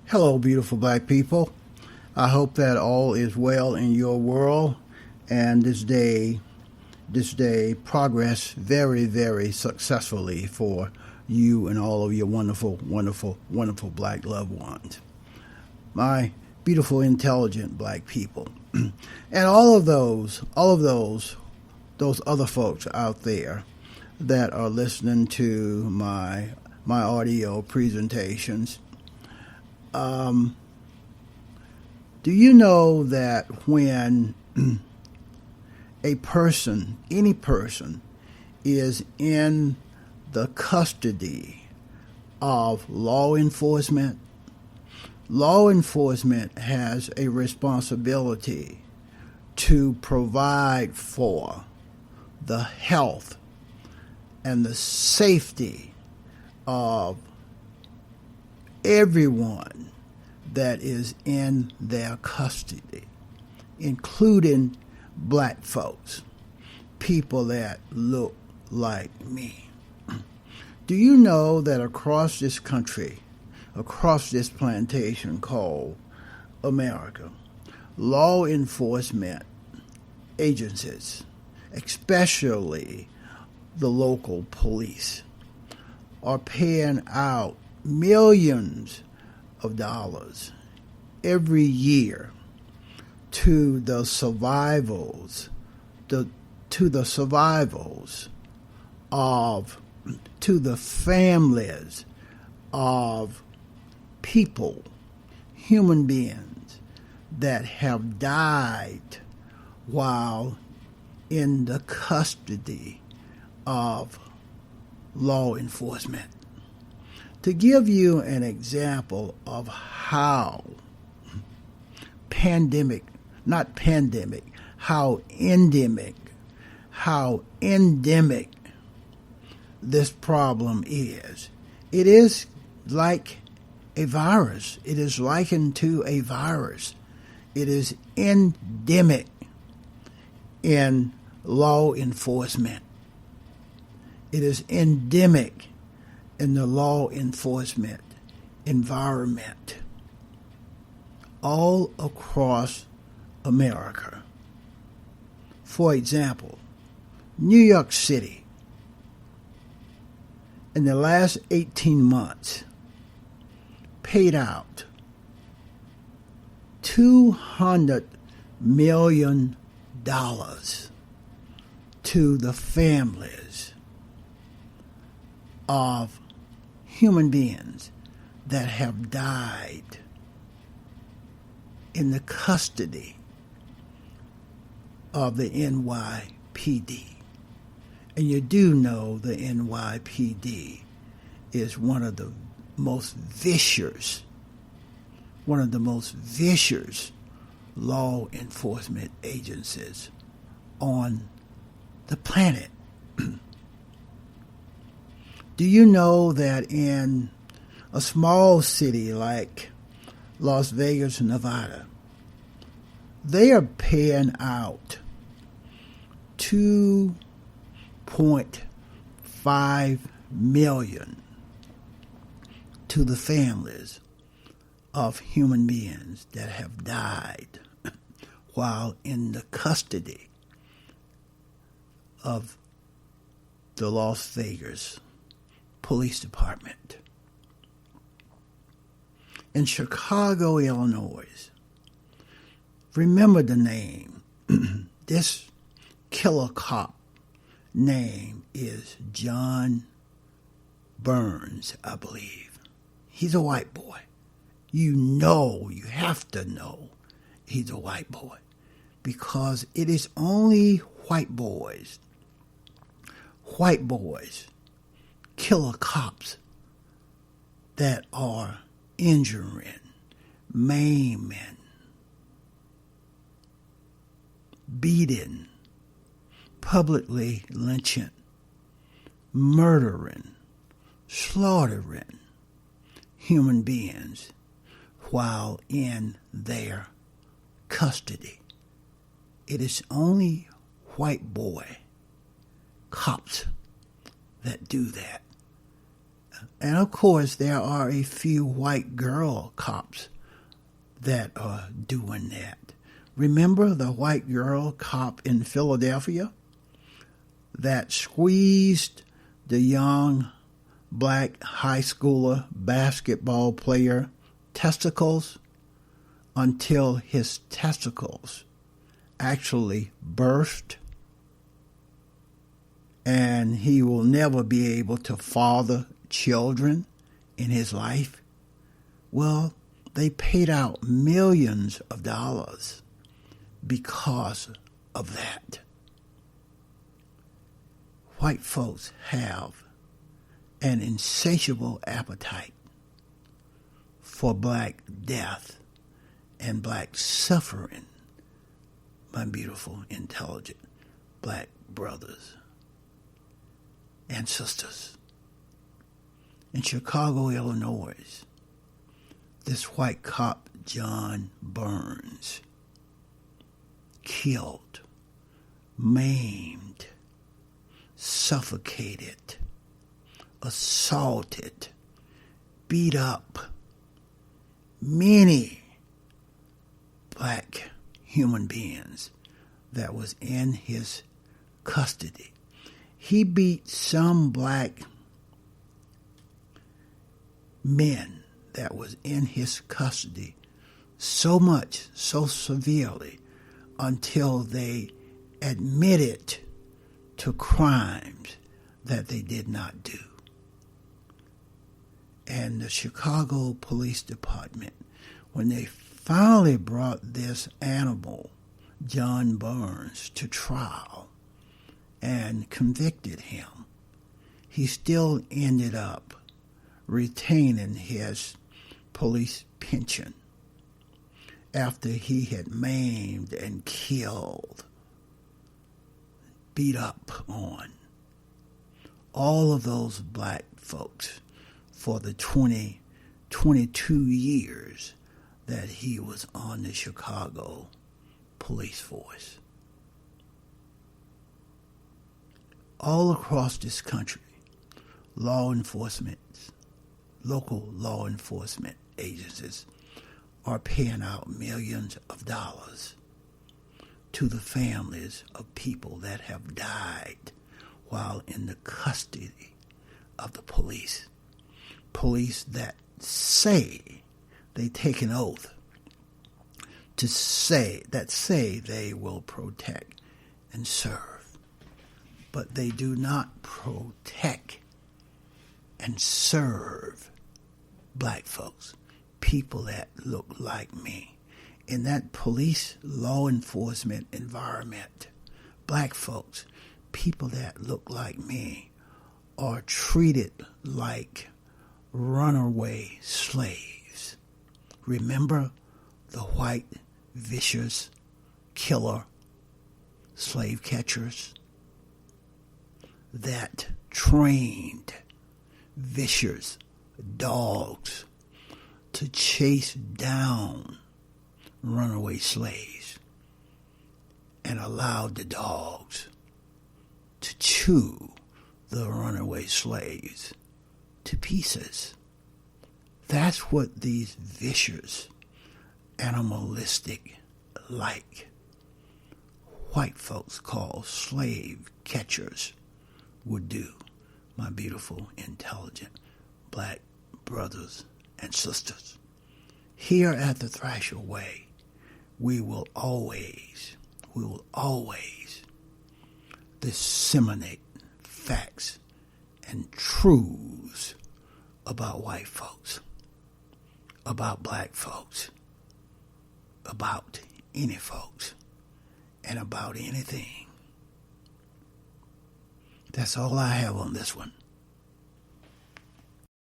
Hello, beautiful black people. I hope that all is well in your world and this day progress very, very successfully for you and all of your wonderful, wonderful, wonderful black loved ones. My beautiful, intelligent black people. And those other folks out there that are listening to my audio presentations. Do you know that when a person, any person, is in the custody of law enforcement has a responsibility to provide for the health and the safety of everyone that is in their custody, including black folks, people that look like me. Do you know that across this country, across this plantation called America, law enforcement agencies, especially the local police, are paying out millions of dollars every year to the survivals of to the families of people, human beings that have died while in the custody of law enforcement. To give you an example of how endemic this problem is. It is like a virus. It is likened to a virus. It is endemic in law enforcement. It is endemic in the law enforcement environment all across America. For example, New York City, in the last 18 months, paid out $200 million to the families of human beings that have died in the custody of the NYPD. And you do know the NYPD is one of the most vicious law enforcement agencies on the planet. Do you know that in a small city like Las Vegas, Nevada, they are paying out $2.5 million to the families of human beings that have died while in the custody of the Las Vegas Police Department. In Chicago, Illinois, remember the name. This killer cop name is John Burns, I believe. He's a white boy. You have to know he's a white boy, because it is only white boys, killer cops, that are injuring, maiming, beating, publicly lynching, murdering, slaughtering human beings while in their custody. It is only white boy cops that do that. And of course, there are a few white girl cops that are doing that. Remember the white girl cop in Philadelphia that squeezed the young black high schooler basketball player testicles until his testicles actually burst, and he will never be able to father children in his life? Well, they paid out millions of dollars because of that. White folks have an insatiable appetite for black death and black suffering, my beautiful, intelligent black brothers and sisters. In Chicago, Illinois, this white cop, John Burns, killed, maimed, suffocated, assaulted, beat up many black human beings that was in his custody. He beat some black men that was in his custody so much, so severely, until they admitted to crimes that they did not do. And the Chicago Police Department, when they finally brought this animal, John Burns, to trial and convicted him, he still ended up retaining his police pension after he had maimed and killed, beat up on all of those black folks for the 22 years that he was on the Chicago police force. All across this country, law enforcement, local law enforcement agencies are paying out millions of dollars to the families of people that have died while in the custody of the police. Police that say they take an oath to say they will protect and serve, but they do not protect and serve black folks, people that look like me. In that police law enforcement environment, black folks, people that look like me, are treated like runaway slaves. Remember the white, vicious, killer slave catchers that trained vicious dogs to chase down runaway slaves and allowed the dogs to chew the runaway slaves to pieces. That's what these vicious, animalistic, like white folks call slave catchers would do, my beautiful, intelligent black brothers and sisters. Here at the Thrasher Way, we will always disseminate facts and truths about white folks, about black folks, about any folks, and about anything. That's all I have on this one.